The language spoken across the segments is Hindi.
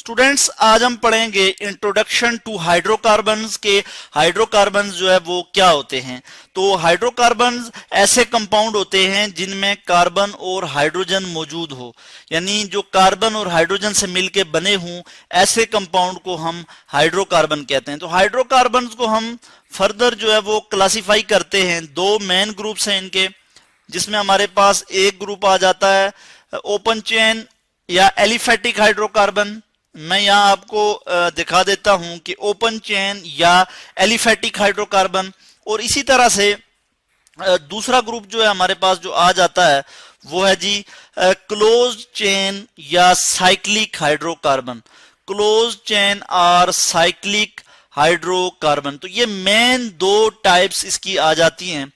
स्टूडेंट्स आज हम पढ़ेंगे इंट्रोडक्शन टू हाइड्रोकार्बन्स के हाइड्रोकार्बन्स जो है वो क्या होते हैं। तो हाइड्रोकार्बन्स ऐसे कंपाउंड होते हैं जिनमें कार्बन और हाइड्रोजन मौजूद हो, यानी जो कार्बन और हाइड्रोजन से मिलके बने हों ऐसे कंपाउंड को हम हाइड्रोकार्बन कहते हैं। तो हाइड्रोकार्बन्स को हम फर्दर जो है वो क्लासिफाई करते हैं। दो मेन ग्रुप्स हैं इनके, जिसमें हमारे पास एक ग्रुप आ जाता है ओपन चेन या एलिफेटिक हाइड्रोकार्बन। मैं यहां आपको दिखा देता हूं कि ओपन चेन या एलिफेटिक हाइड्रोकार्बन, और इसी तरह से दूसरा ग्रुप जो है हमारे पास जो आ जाता है वो है जी क्लोज चेन या साइक्लिक हाइड्रोकार्बन। क्लोज चेन और साइक्लिक हाइड्रोकार्बन, तो ये मेन दो टाइप्स इसकी आ जाती हैं।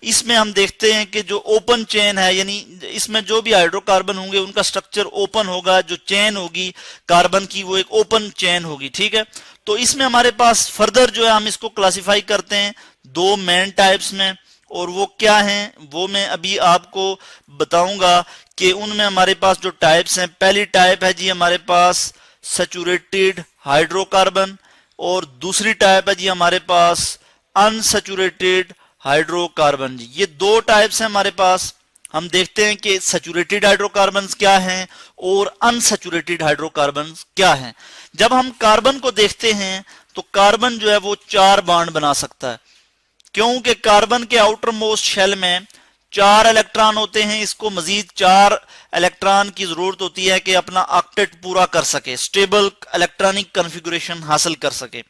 इसमें हम देखते हैं कि जो ओपन चेन है, यानी इसमें जो भी हाइड्रोकार्बन होंगे उनका स्ट्रक्चर ओपन होगा, जो चेन होगी कार्बन की वो एक ओपन चेन होगी, ठीक है। तो इसमें हमारे पास फर्दर जो है हम इसको क्लासिफाई करते हैं दो मेन टाइप्स में, और वो क्या हैं वो मैं अभी आपको बताऊंगा कि उनमें हमारे पास जो टाइप्स हैं। पहली टाइप है जी हमारे पास सैचुरेटेड हाइड्रोकार्बन, और दूसरी टाइप है जी हमारे पास अनसैचुरेटेड हाइड्रोकार्बन। जी ये दो टाइप्स हैं हमारे पास। हम देखते हैं कि सैचुरेटेड हाइड्रोकार्बन्स क्या हैं और अनसैचुरेटेड हाइड्रोकार्बन्स क्या हैं। जब हम कार्बन को देखते हैं तो कार्बन जो है वो 4 बॉन्ड बना सकता है, क्योंकि कार्बन के आउटर मोस्ट शेल में 4 इलेक्ट्रॉन होते हैं। इसको मजीद 4 इलेक्ट्रॉन की जरूरत होती है कि अपना ऑक्टेट पूरा कर सके, स्टेबल इलेक्ट्रॉनिक कॉन्फ़िगरेशन हासिल कर सके।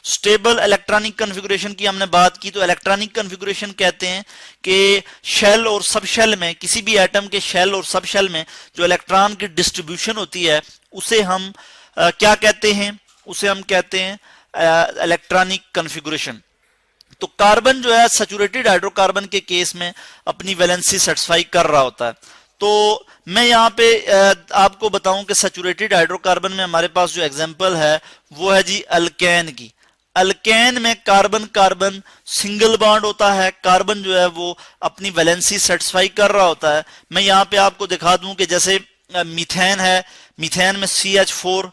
स्टेबल इलेक्ट्रॉनिक कॉन्फ़िगरेशन की हमने बात की, तो इलेक्ट्रॉनिक कॉन्फ़िगरेशन कहते हैं कि शेल और सब शेल में, किसी भी एटम के शेल और सब शेल में जो इलेक्ट्रॉन की डिस्ट्रीब्यूशन होती है उसे हम क्या कहते हैं, उसे हम कहते हैं इलेक्ट्रॉनिक कॉन्फ़िगरेशन। तो कार्बन जो है सैचुरेटेड हाइड्रोकार्बन के केस में अपनी वैलेंसी सेटिस्फाई कर रहा होता है। तो मैं यहाँ पे आपको बताऊं कि सैचुरेटेड हाइड्रोकार्बन में हमारे पास जो एग्जांपल है वो है जी अल्केन की। अल्केन में कार्बन कार्बन सिंगल बॉन्ड होता है, कार्बन जो है वो अपनी वैलेंसी सेटिस्फाई कर रहा होता है। मैं यहाँ पे आपको दिखा दूं कि जैसे मीथेन है, मीथेन में CH4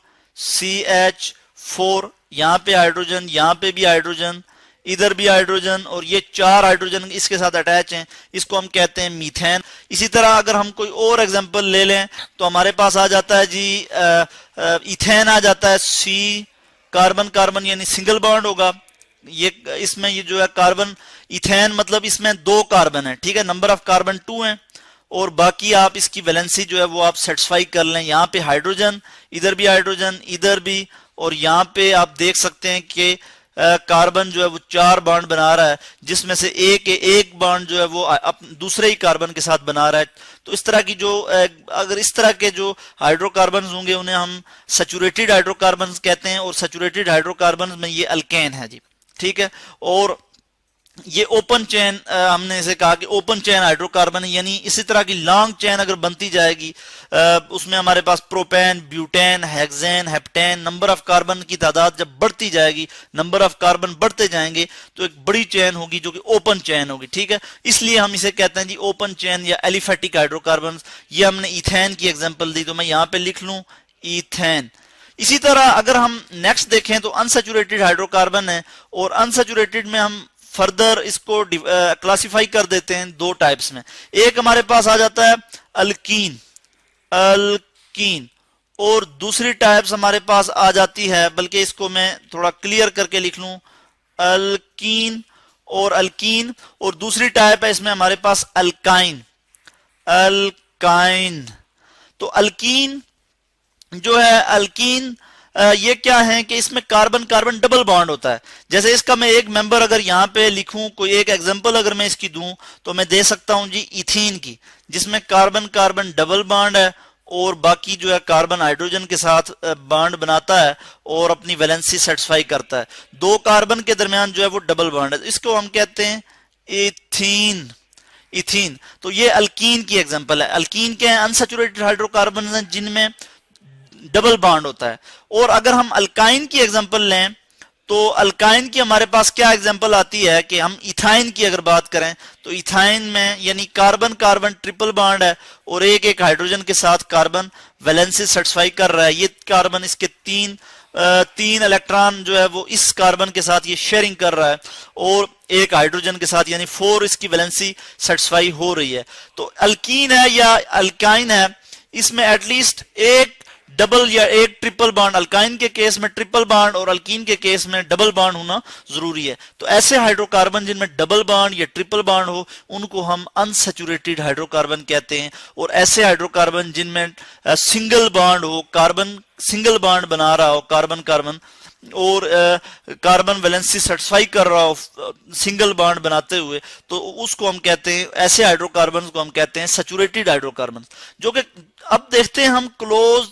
यहाँ पे हाइड्रोजन, यहाँ पे भी हाइड्रोजन, इधर भी हाइड्रोजन, और ये 4 हाइड्रोजन इसके साथ अटैच हैं, इसको हम कहते हैं मीथेन। इसी तरह अगर हम कोई और एग्जांपल ले लें तो हमारे पास आ जाता है जी इथेन आ जाता है। C कार्बन कार्बन यानी सिंगल बॉन्ड होगा। ये इसमें ये जो है कार्बन इथेन मतलब इसमें 2 कार्बन है, ठीक है, नंबर ऑफ कार्बन 2 है, और बाकी आप इसकी वैलेंसी जो है वो आप सेटिस्फाई कर लें। यहाँ पे हाइड्रोजन, इधर भी हाइड्रोजन, इधर भी, और यहाँ पे आप देख सकते हैं कि कार्बन जो है वो 4 बॉन्ड बना रहा है, जिसमें से एक बॉन्ड जो है वो दूसरे ही कार्बन के साथ बना रहा है। तो इस तरह की जो अगर इस तरह के जो हाइड्रोकार्बन्स होंगे उन्हें हम सैचुरेटेड हाइड्रोकार्बन्स कहते हैं, और सैचुरेटेड हाइड्रोकार्बन्स में ये अल्केन है जी, ठीक है। और ये ओपन चेन हमने इसे कहा कि ओपन चेन हाइड्रोकार्बन है, यानी इसी तरह की लॉन्ग चेन अगर बनती जाएगी उसमें हमारे पास propane, butane, hexane, heptane, number of carbon की तादाद जब बढ़ती जाएगी, नंबर ऑफ कार्बन बढ़ते जाएंगे तो एक बड़ी चेन होगी जो कि ओपन चेन होगी, ठीक है। इसलिए हम इसे कहते हैं जी ओपन चेन या एलिफेटिक हाइड्रोकार्बन। ये हमने इथेन की एग्जाम्पल दी, तो मैं यहाँ पे लिख लूं इथेन। इसी तरह अगर हम नेक्स्ट देखें तो अनसैचुरेटेड हाइड्रोकार्बन है, और अनसैचुरेटेड में हम फर्दर इसको क्लासिफाई कर देते हैं 2 टाइप्स में। एक हमारे पास आ जाता है अल्कीन, और दूसरी टाइप्स हमारे पास आ जाती है, बल्कि इसको मैं थोड़ा क्लियर करके लिख लूं, अल्कीन, और दूसरी टाइप है इसमें हमारे पास अल्काइन। तो अल्कीन जो है, अल्कीन ये क्या है कि इसमें कार्बन कार्बन डबल बॉन्ड होता है। जैसे इसका मैं एक मेंबर अगर यहाँ पे लिखूं, कोई एक एग्जांपल अगर मैं इसकी दूं तो मैं दे सकता हूं जी इथीन की, जिसमें कार्बन कार्बन डबल बॉन्ड है, और बाकी जो है कार्बन हाइड्रोजन के साथ बॉन्ड बनाता है और अपनी वैलेंसी सेटिस्फाई करता है। 2 कार्बन के दरमियान जो है वो डबल बॉन्ड है, इसको हम कहते हैं इथीन। तो ये अल्कीन की एग्जांपल है। अल्कीन के अनसैचुरेटेड हाइड्रोकार्बन जिनमें डबल बॉन्ड होता है। और अगर हम अल्काइन की एग्जांपल लें तो अल्काइन की हमारे पास क्या एग्जांपल आती है कि हम इथाइन की अगर बात करें तो इथाइन में यानी कार्बन कार्बन ट्रिपल बॉन्ड है और एक एक हाइड्रोजन के साथ कार्बन वैलेंसी सेटिस्फाई कर रहा है। ये कार्बन इसके तीन इलेक्ट्रॉन जो है वो इस कार्बन के साथ ये शेयरिंग कर रहा है और एक हाइड्रोजन के साथ यानी 4 इसकी वैलेंसी सेटिस्फाई हो रही है। तो अल्कीन है या अल्काइन है, इसमें एटलीस्ट एक डबल या एक ट्रिपल बॉन्ड, अल्काइन के केस में ट्रिपल बॉन्ड और अल्कीन के केस में डबल बॉन्ड होना जरूरी है। तो ऐसे हाइड्रोकार्बन जिनमें डबल बॉन्ड या ट्रिपल बॉन्ड हो उनको हम अनसैचुरेटेड हाइड्रोकार्बन कहते हैं, और ऐसे हाइड्रोकार्बन जिनमें सिंगल बॉन्ड हो, कार्बन सिंगल बॉन्ड बना रहा हो कार्बन कार्बन और कार्बन वैलेंसी सेटिस्फाई कर रहा हो सिंगल बॉन्ड बनाते हुए, तो उसको हम कहते हैं, ऐसे हाइड्रोकार्बन को हम कहते हैं सैचुरेटेड हाइड्रोकार्बन। जो कि अब देखते हैं हम क्लोज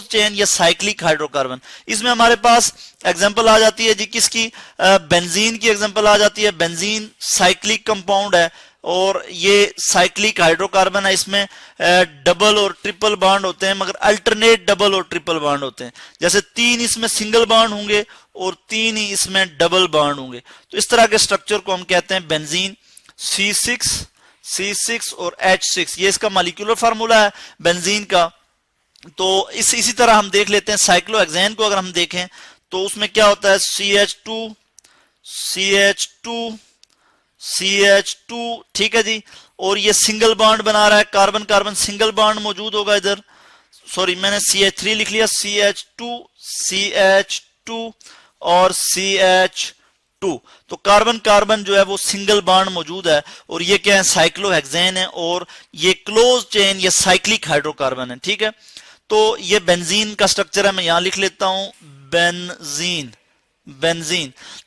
चेन या साइक्लिक हाइड्रोकार्बन। इसमें हमारे पास एग्जांपल आ जाती है जी किसकी, बेंजीन की एग्जांपल आ जाती है। बेंजीन साइक्लिक कंपाउंड है और ये साइक्लिक हाइड्रोकार्बन है। इसमें डबल और ट्रिपल बॉन्ड होते हैं मगर अल्टरनेट डबल और ट्रिपल बॉन्ड होते हैं। जैसे 3 इसमें सिंगल बॉन्ड होंगे और 3 ही इसमें डबल बॉन्ड होंगे। तो इस तरह के स्ट्रक्चर को हम कहते हैं बेंजीन। C6 और H6 ये इसका मॉलिक्यूलर फार्मूला है बेंजीन का। तो इसी तरह हम देख लेते हैं साइक्लोहेक्सेन को। अगर हम देखें तो उसमें क्या होता है, CH2 ठीक है जी, और ये सिंगल बॉन्ड बना रहा है, कार्बन कार्बन सिंगल बॉन्ड मौजूद होगा इधर। सॉरी मैंने CH3 लिख लिया, CH2 और CH2। तो कार्बन कार्बन जो है वो सिंगल बॉन्ड मौजूद है और ये क्या है, साइक्लोहेक्सेन है और ये क्लोज चेन या साइक्लिक हाइड्रोकार्बन है। ठीक है, तो ये बेंजीन का स्ट्रक्चर है, मैं यहां लिख लेता हूं बेंजीन।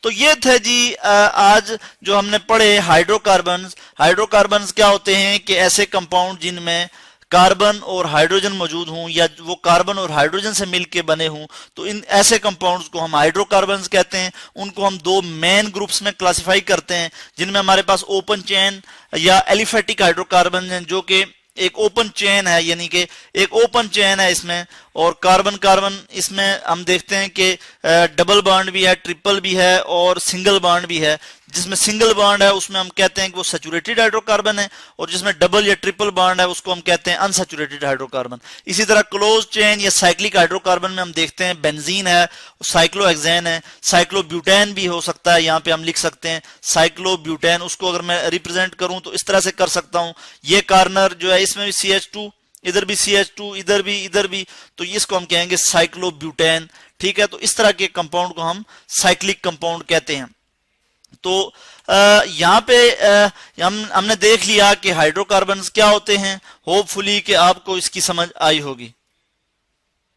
तो ये थे जी आज जो हमने पढ़े हाइड्रोकार्बन्स क्या होते हैं कि ऐसे कंपाउंड जिनमें कार्बन और हाइड्रोजन मौजूद हों या वो कार्बन और हाइड्रोजन से मिलके बने हों, तो इन ऐसे कंपाउंड्स को हम हाइड्रोकार्बन्स कहते हैं। उनको हम 2 मेन ग्रुप्स में क्लासिफाई करते हैं, जिनमें हमारे पास ओपन चेन या एलिफेटिक हाइड्रोकार्बन हैं, जो कि एक ओपन चेन है, यानी कि एक ओपन चेन है इसमें, और कार्बन कार्बन इसमें हम देखते हैं कि डबल बॉन्ड भी है, ट्रिपल भी है और सिंगल बॉन्ड भी है। जिसमें सिंगल बॉन्ड है उसमें हम कहते हैं कि वो सैचुरेटेड हाइड्रोकार्बन है, और जिसमें डबल या ट्रिपल बॉन्ड है उसको हम कहते हैं अनसैचुरेटेड हाइड्रोकार्बन। इसी तरह क्लोज चेन या साइक्लिक हाइड्रोकार्बन में हम देखते हैं बेंजीन है, साइक्लोहेक्सेन है, साइक्लोब्यूटेन भी हो सकता है, यहाँ पे हम लिख सकते हैं साइक्लोब्यूटेन। उसको अगर मैं रिप्रेजेंट करूं तो इस तरह से कर सकता हूं, ये कॉर्नर जो है इसमें भी CH2, इधर भी CH2, इधर भी, तो इसको हम कहेंगे साइक्लोब्यूटेन। ठीक है, तो इस तरह के कंपाउंड को हम साइक्लिक कंपाउंड कहते हैं। तो यहाँ पे हमने देख लिया कि हाइड्रोकार्बन्स क्या होते हैं। होपफुली कि आपको इसकी समझ आई होगी।